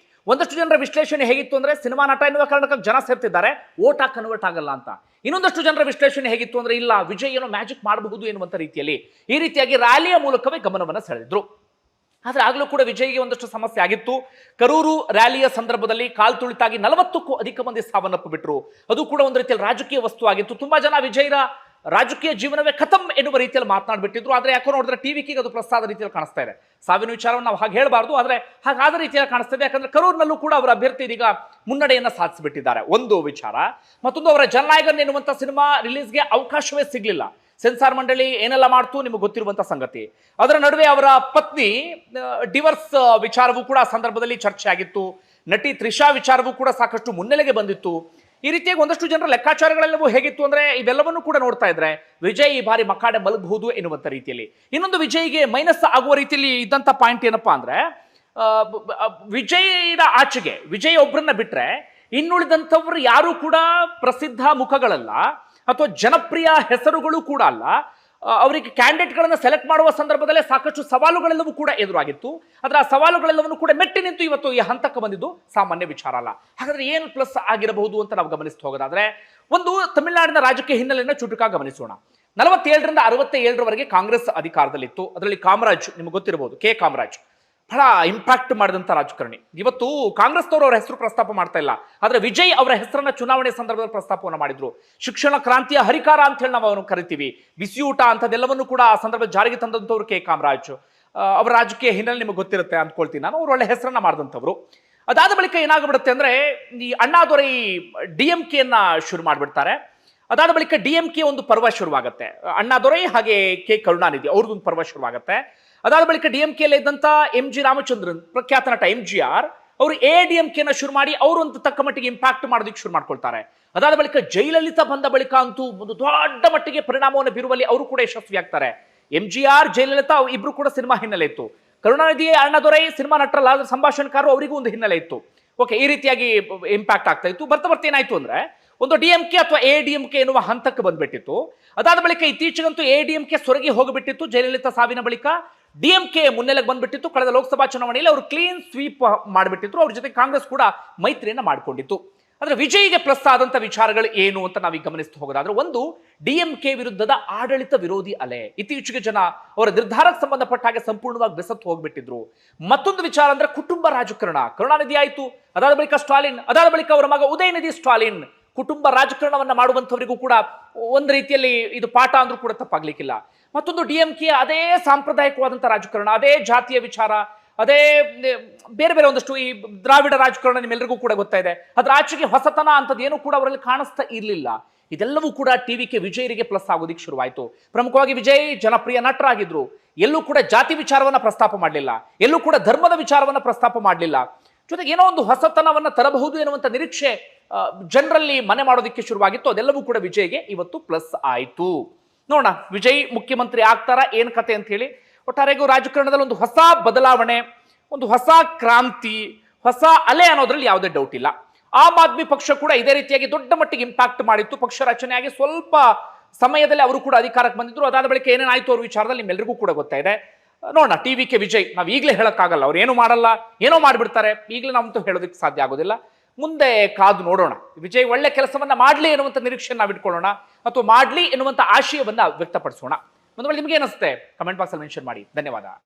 ಒಂದಷ್ಟು ಜನರ ವಿಶ್ಲೇಷಣೆ ಹೇಗಿತ್ತು ಅಂದ್ರೆ ಸಿನಿಮಾ ನಟ ಎನ್ನುವ ಕಾರಣಕ್ಕೆ ಜನ ಸೇರ್ತಿದ್ದಾರೆ, ಓಟ್ ಆಗಿ ಕನ್ವರ್ಟ್ ಆಗಲ್ಲ ಅಂತ. ಇನ್ನೊಂದಷ್ಟು ಜನರ ವಿಶ್ಲೇಷಣೆ ಹೇಗಿತ್ತು ಅಂದ್ರೆ ಇಲ್ಲ, ವಿಜಯ್ ಏನೋ ಮ್ಯಾಜಿಕ್ ಮಾಡಬಹುದು ಎನ್ನುವಂತ ರೀತಿಯಲ್ಲಿ ಈ ರೀತಿಯಾಗಿ ರ್ಯಾಲಿಯ ಮೂಲಕವೇ ಗಮನವನ್ನು ಸೆಳೆದಿದ್ರು. ಆದ್ರೆ ಆಗ್ಲೂ ಕೂಡ ವಿಜಯ್ಗೆ ಒಂದಷ್ಟು ಸಮಸ್ಯೆ ಆಗಿತ್ತು. ಕರೂರು ರ್ಯಾಲಿಯ ಸಂದರ್ಭದಲ್ಲಿ ಕಾಲ್ ತುಳಿತಾಗಿ 40ಕ್ಕೂ ಅಧಿಕ ಮಂದಿ ಸಾವನ್ನಪ್ಪಿಬಿಟ್ರು. ಅದು ಕೂಡ ಒಂದು ರೀತಿಯಲ್ಲಿ ರಾಜಕೀಯ ವಸ್ತು ಆಗಿತ್ತು. ತುಂಬಾ ಜನ ವಿಜಯ್ರ ರಾಜಕೀಯ ಜೀವನವೇ ಖತಮ್ ಎನ್ನುವ ರೀತಿಯಲ್ಲಿ ಮಾತನಾಡ್ಬಿಟ್ಟಿದ್ರು. ಆದ್ರೆ ಯಾಕೋ ನೋಡಿದ್ರೆ ಟಿವಿಗೆ ಅದು ಪ್ಲಸ್ ಆದ ರೀತಿಯಲ್ಲಿ ಕಾಣಿಸ್ತಾ ಇದೆ. ಸಾವಿನ ವಿಚಾರವನ್ನು ನಾವು ಹಾಗೆ ಹೇಳಬಾರ್ದು, ಆದ್ರೆ ಹಾಗಾದ ರೀತಿಯಲ್ಲಿ ಕಾಣಿಸ್ತಾ ಇದೆ. ಯಾಕಂದ್ರೆ ಕರೂರಿನಲ್ಲೂ ಕೂಡ ಅವರ ಅಭ್ಯರ್ಥಿ ಇದೀಗ ಮುನ್ನಡೆಯನ್ನ ಸಾಧಿಸಿಬಿಟ್ಟಿದ್ದಾರೆ, ಒಂದು ವಿಚಾರ. ಮತ್ತೊಂದು, ಅವರ ಜನನಾಯಕನ್ ಎನ್ನುವಂತ ಸಿನಿಮಾ ರಿಲೀಸ್ಗೆ ಅವಕಾಶವೇ ಸಿಗ್ಲಿಲ್ಲ. ಸೆನ್ಸಾರ್ ಮಂಡಳಿ ಏನೆಲ್ಲ ಮಾಡ್ತು ನಿಮಗೆ ಗೊತ್ತಿರುವಂತ ಸಂಗತಿ. ಅದರ ನಡುವೆ ಅವರ ಪತ್ನಿ ಡಿವರ್ಸ್ ವಿಚಾರವೂ ಕೂಡ ಆ ಸಂದರ್ಭದಲ್ಲಿ ಚರ್ಚೆ ಆಗಿತ್ತು. ನಟಿ ತ್ರಿಷಾ ವಿಚಾರವೂ ಕೂಡ ಸಾಕಷ್ಟು ಮುನ್ನೆಲೆಗೆ ಬಂದಿತ್ತು. ಈ ರೀತಿಯಾಗಿ ಒಂದಷ್ಟು ಜನರ ಲೆಕ್ಕಾಚಾರಗಳೆಲ್ಲವೂ ಹೇಗಿತ್ತು ಅಂದ್ರೆ ಇವೆಲ್ಲವನ್ನೂ ಕೂಡ ನೋಡ್ತಾ ಇದ್ರೆ ವಿಜಯ್ ಈ ಬಾರಿ ಮಕ್ಕಾಡೆ ಮಲಗಬಹುದು ಎನ್ನುವಂತ ರೀತಿಯಲ್ಲಿ. ಇನ್ನೊಂದು ವಿಜಯ್ಗೆ ಮೈನಸ್ ಆಗುವ ರೀತಿಯಲ್ಲಿ ಇದ್ದಂತ ಪಾಯಿಂಟ್ ಏನಪ್ಪಾ ಅಂದ್ರೆ ವಿಜಯ್ನ ಆಚೆಗೆ ವಿಜಯ್ ಒಬ್ಬರನ್ನ ಬಿಟ್ರೆ ಇನ್ನುಳಿದಂಥವ್ರು ಯಾರು ಕೂಡ ಪ್ರಸಿದ್ಧ ಮುಖಗಳಲ್ಲ ಅಥವಾ ಜನಪ್ರಿಯ ಹೆಸರುಗಳು ಕೂಡ ಅಲ್ಲ. ಅವರಿಗೆ ಕ್ಯಾಂಡಿಡೇಟ್ಗಳನ್ನು ಸೆಲೆಕ್ಟ್ ಮಾಡುವ ಸಂದರ್ಭದಲ್ಲೇ ಸಾಕಷ್ಟು ಸವಾಲುಗಳೆಲ್ಲವೂ ಕೂಡ ಎದುರಾಗಿತ್ತು. ಆದ್ರೆ ಆ ಸವಾಲುಗಳೆಲ್ಲವನ್ನು ಕೂಡ ಮೆಟ್ಟಿ ನಿಂತು ಇವತ್ತು ಈ ಹಂತಕ್ಕೆ ಬಂದಿದ್ದು ಸಾಮಾನ್ಯ ವಿಚಾರ ಅಲ್ಲ. ಹಾಗಾದ್ರೆ ಏನು ಪ್ಲಸ್ ಆಗಿರಬಹುದು ಅಂತ ನಾವು ಗಮನಿಸ್ತಾ ಹೋಗೋದಾದ್ರೆ, ಒಂದು ತಮಿಳುನಾಡಿನ ರಾಜಕೀಯ ಹಿನ್ನೆಲೆಯನ್ನು ಚುಟುಕಾಗಿ ಗಮನಿಸೋಣ. 47ರಿಂದ 67ರವರೆಗೆ ಕಾಂಗ್ರೆಸ್ ಅಧಿಕಾರದಲ್ಲಿತ್ತು. ಅದರಲ್ಲಿ ಕಾಮರಾಜ್ ನಿಮ್ಗೆ ಗೊತ್ತಿರಬಹುದು, ಕೆ ಕಾಮರಾಜ್ ಬಹಳ ಇಂಪ್ಯಾಕ್ಟ್ ಮಾಡಿದಂತ ರಾಜಕಾರಣಿ. ಇವತ್ತು ಕಾಂಗ್ರೆಸ್ನವರು ಅವರ ಹೆಸರು ಪ್ರಸ್ತಾಪ ಮಾಡ್ತಾ ಇಲ್ಲ, ಆದ್ರೆ ವಿಜಯ್ ಅವರ ಹೆಸರನ್ನ ಚುನಾವಣೆ ಸಂದರ್ಭದಲ್ಲಿ ಪ್ರಸ್ತಾಪವನ್ನು ಮಾಡಿದ್ರು. ಶಿಕ್ಷಣ ಕ್ರಾಂತಿಯ ಹರಿಕಾರ ಅಂತ ಹೇಳಿ ನಾವು ಅವನು ಕರಿತೀವಿ. ಬಿಸಿಯೂಟ ಅಂತದೆಲ್ಲವನ್ನು ಕೂಡ ಆ ಸಂದರ್ಭ ಜಾರಿಗೆ ತಂದಂತವ್ರು ಕೆ ಕಾಮರಾಜ್. ಅವರ ರಾಜಕೀಯ ಹಿನ್ನೆಲೆ ನಿಮಗೆ ಗೊತ್ತಿರುತ್ತೆ ಅನ್ಕೊಳ್ತೀನಿ ನಾನು. ಅವ್ರು ಒಳ್ಳೆ ಹೆಸರನ್ನ ಮಾಡಿದಂಥವ್ರು. ಅದಾದ ಬಳಿಕ ಏನಾಗ್ಬಿಡುತ್ತೆ ಅಂದ್ರೆ ಈ ಅಣ್ಣಾದೊರೈ ಡಿಎಂಕೆಯನ್ನ ಶುರು ಮಾಡಿಬಿಡ್ತಾರೆ. ಅದಾದ ಬಳಿಕ ಡಿಎಂಕೆ ಒಂದು ಪರ್ವ ಶುರುವಾಗುತ್ತೆ. ಅಣ್ಣಾದೊರೈ ಹಾಗೆ ಕೆ ಕರುಣಾನಿಧಿ ಅವ್ರದ್ದೊಂದು ಪರ್ವ ಶುರುವಾಗುತ್ತೆ. ಅದಾದ ಬಳಿಕ ಡಿಎಂಕೆಯಲ್ಲಿ ಇದ್ದಂತ MG ರಾಮಚಂದ್ರನ್, ಪ್ರಖ್ಯಾತ ನಟ MGR, ಅವರು ADMKನ ಶುರು ಮಾಡಿ ಅವರು ಒಂದು ತಕ್ಕ ಮಟ್ಟಿಗೆ ಇಂಪ್ಯಾಕ್ಟ್ ಮಾಡೋದಕ್ಕೆ ಶುರು ಮಾಡ್ಕೊಳ್ತಾರೆ. ಅದಾದ ಬಳಿಕ ಜಯಲಲಿತಾ ಬಂದ ಬಳಿಕ ಅಂತೂ ಒಂದು ದೊಡ್ಡ ಮಟ್ಟಿಗೆ ಪರಿಣಾಮವನ್ನು ಬೀರುವಲ್ಲಿ ಅವರು ಕೂಡ ಯಶಸ್ವಿ ಆಗ್ತಾರೆ. MGR, ಜಯಲಲಿತಾ ಇಬ್ರು ಕೂಡ ಸಿನಿಮಾ ಹಿನ್ನೆಲೆ ಇತ್ತು. ಕರುಣಾನಿಧಿ, ಅಣ್ಣಾದೊರೈ ಸಿನಿಮಾ ನಟರಲ್ಲ, ಸಂಭಾಷಣೆಕಾರರು, ಅವರಿಗೂ ಒಂದು ಹಿನ್ನೆಲೆ ಇತ್ತು. ಓಕೆ, ಈ ರೀತಿಯಾಗಿ ಇಂಪ್ಯಾಕ್ಟ್ ಆಗ್ತಾ ಇತ್ತು. ಬರ್ತಾ ಬರ್ತಾ ಏನಾಯ್ತು ಅಂದ್ರೆ ಒಂದು DMK ಅಥವಾ ADMK ಎನ್ನುವ ಹಂತಕ್ಕೆ ಬಂದ್ಬಿಟ್ಟಿತ್ತು. ಅದಾದ ಬಳಿಕ ಇತ್ತೀಚೆಗಂತೂ ADMK ಸೊರಗಿ ಹೋಗಿಬಿಟ್ಟಿತ್ತು. ಜಯಲಲಿತಾ ಸಾವಿನ ಬಳಿಕ DMK ಮುನ್ನೆಲೆಗೆ ಬಂದ್ಬಿಟ್ಟಿತ್ತು. ಕಳೆದ ಲೋಕಸಭಾ ಚುನಾವಣೆಯಲ್ಲಿ ಅವರು ಕ್ಲೀನ್ ಸ್ವೀಪ್ ಮಾಡಿಬಿಟ್ಟಿದ್ರು. ಅವ್ರ ಜೊತೆ ಕಾಂಗ್ರೆಸ್ ಕೂಡ ಮೈತ್ರಿಯನ್ನ ಮಾಡ್ಕೊಂಡಿತ್ತು. ಅಂದ್ರೆ ವಿಜಯ್ಗೆ ಪ್ಲಸ್ ಆದಂತ ವಿಚಾರಗಳು ಏನು ಅಂತ ನಾವೀಗ ಗಮನಿಸ್ತಾ ಹೋಗೋದಾದ್ರೆ, ಒಂದು, DMK ವಿರುದ್ಧದ ಆಡಳಿತ ವಿರೋಧಿ ಅಲೆ. ಇತ್ತೀಚೆಗೆ ಜನ ಅವರ ನಿರ್ಧಾರಕ್ಕೆ ಸಂಬಂಧಪಟ್ಟ ಹಾಗೆ ಸಂಪೂರ್ಣವಾಗಿ ಬೆಸತ್ತು ಹೋಗ್ಬಿಟ್ಟಿದ್ರು. ಮತ್ತೊಂದು ವಿಚಾರ ಅಂದ್ರೆ ಕುಟುಂಬ ರಾಜಕಾರಣ. ಕರುಣಾನಿಧಿ ಆಯ್ತು, ಅದಾದ ಬಳಿಕ ಸ್ಟಾಲಿನ್, ಅದಾದ ಬಳಿಕ ಅವರ ಮಗ ಉದಯನಿಧಿ ಸ್ಟಾಲಿನ್. ಕುಟುಂಬ ರಾಜಕಾರಣವನ್ನ ಮಾಡುವಂತವರಿಗೂ ಕೂಡ ಒಂದು ರೀತಿಯಲ್ಲಿ ಇದು ಪಾಠ ಅಂದ್ರೂ ಕೂಡ ತಪ್ಪಾಗ್ಲಿಕ್ಕಿಲ್ಲ. ಮತ್ತೊಂದು DMK ಅದೇ ಸಾಂಪ್ರದಾಯಿಕವಾದಂಥ ರಾಜಕಾರಣ, ಅದೇ ಜಾತಿಯ ವಿಚಾರ, ಅದೇ ಬೇರೆ ಬೇರೆ ಒಂದಷ್ಟು ಈ ದ್ರಾವಿಡ ರಾಜಕಾರಣ ನಿಮ್ಮೆಲ್ಲರಿಗೂ ಕೂಡ ಗೊತ್ತಾಯಿದೆ. ಅದ್ರ ಆಚೆಗೆ ಹೊಸತನ ಅಂತದೇನು ಕೂಡ ಅವರಲ್ಲಿ ಕಾಣಿಸ್ತಾ ಇರಲಿಲ್ಲ. ಇದೆಲ್ಲವೂ ಕೂಡ ಟಿವಿಗೆ ವಿಜಯರಿಗೆ ಪ್ಲಸ್ ಆಗೋದಿಕ್ಕೆ ಶುರುವಾಯಿತು. ಪ್ರಮುಖವಾಗಿ ವಿಜಯ್ ಜನಪ್ರಿಯ ನಟರಾಗಿದ್ರು. ಎಲ್ಲೂ ಕೂಡ ಜಾತಿ ವಿಚಾರವನ್ನ ಪ್ರಸ್ತಾಪ ಮಾಡಲಿಲ್ಲ, ಎಲ್ಲೂ ಕೂಡ ಧರ್ಮದ ವಿಚಾರವನ್ನ ಪ್ರಸ್ತಾಪ ಮಾಡಲಿಲ್ಲ. ಜೊತೆಗೆ ಏನೋ ಒಂದು ಹೊಸತನವನ್ನ ತರಬಹುದು ಎನ್ನುವಂತ ನಿರೀಕ್ಷೆ ಜನರಲ್ಲಿ ಮನೆ ಮಾಡೋದಕ್ಕೆ ಶುರುವಾಗಿತ್ತು. ಅದೆಲ್ಲವೂ ಕೂಡ ವಿಜಯ್ಗೆ ಇವತ್ತು ಪ್ಲಸ್ ಆಯಿತು. ನೋಡೋಣ ವಿಜಯ್ ಮುಖ್ಯಮಂತ್ರಿ ಆಗ್ತಾರಾ, ಏನ್ ಕತೆ ಅಂತ ಹೇಳಿ. ಒಟ್ಟಾರೆಗೂ ರಾಜಕಾರಣದಲ್ಲಿ ಒಂದು ಹೊಸ ಬದಲಾವಣೆ, ಒಂದು ಹೊಸ ಕ್ರಾಂತಿ, ಹೊಸ ಅಲೆ ಅನ್ನೋದ್ರಲ್ಲಿ ಯಾವುದೇ ಡೌಟ್ ಇಲ್ಲ. ಆಮ್ ಆದ್ಮಿ ಪಕ್ಷ ಕೂಡ ಇದೇ ರೀತಿಯಾಗಿ ದೊಡ್ಡ ಮಟ್ಟಿಗೆ ಇಂಪ್ಯಾಕ್ಟ್ ಮಾಡಿತ್ತು. ಪಕ್ಷ ರಚನೆಯಾಗಿ ಸ್ವಲ್ಪ ಸಮಯದಲ್ಲಿ ಅವರು ಕೂಡ ಅಧಿಕಾರಕ್ಕೆ ಬಂದಿದ್ರು. ಅದಾದ ಬಳಿಕ ಏನೇನಾಯ್ತು ಅವ್ರ ವಿಚಾರದಲ್ಲಿ ನಿಮ್ಮೆಲ್ಲರಿಗೂ ಕೂಡ ಗೊತ್ತಾಯಿದೆ. ನೋಡೋಣ. ಟಿ.ವಿ.ಕೆ. ವಿಜಯ್ ನಾವು ಈಗಲೇ ಹೇಳೋಕ್ಕಾಗಲ್ಲ, ಅವ್ರು ಏನು ಮಾಡಲ್ಲ, ಏನೋ ಮಾಡಿಬಿಡ್ತಾರೆ, ಈಗಲೇ ನಾವಂತೂ ಹೇಳೋದಕ್ಕೆ ಸಾಧ್ಯ ಆಗೋದಿಲ್ಲ. ಮುಂದೆ ಕಾದು ನೋಡೋಣ. ವಿಜಯ್ ಒಳ್ಳೆ ಕೆಲಸವನ್ನ ಮಾಡಲಿ ಎನ್ನುವಂಥ ನಿರೀಕ್ಷೆಯನ್ನು ನಾವು ಇಟ್ಕೊಳ್ಳೋಣ, ಅಥವಾ ಮಾಡಲಿ ಎನ್ನುವಂಥ ಆಶಯವನ್ನ ವ್ಯಕ್ತಪಡಿಸೋಣ. ಒಂದು ವೇಳೆ ನಿಮ್ಗೆ ಏನಿಸುತ್ತೆ ಕಮೆಂಟ್ ಬಾಕ್ಸಲ್ಲಿ ಮೆನ್ಷನ್ ಮಾಡಿ. ಧನ್ಯವಾದ.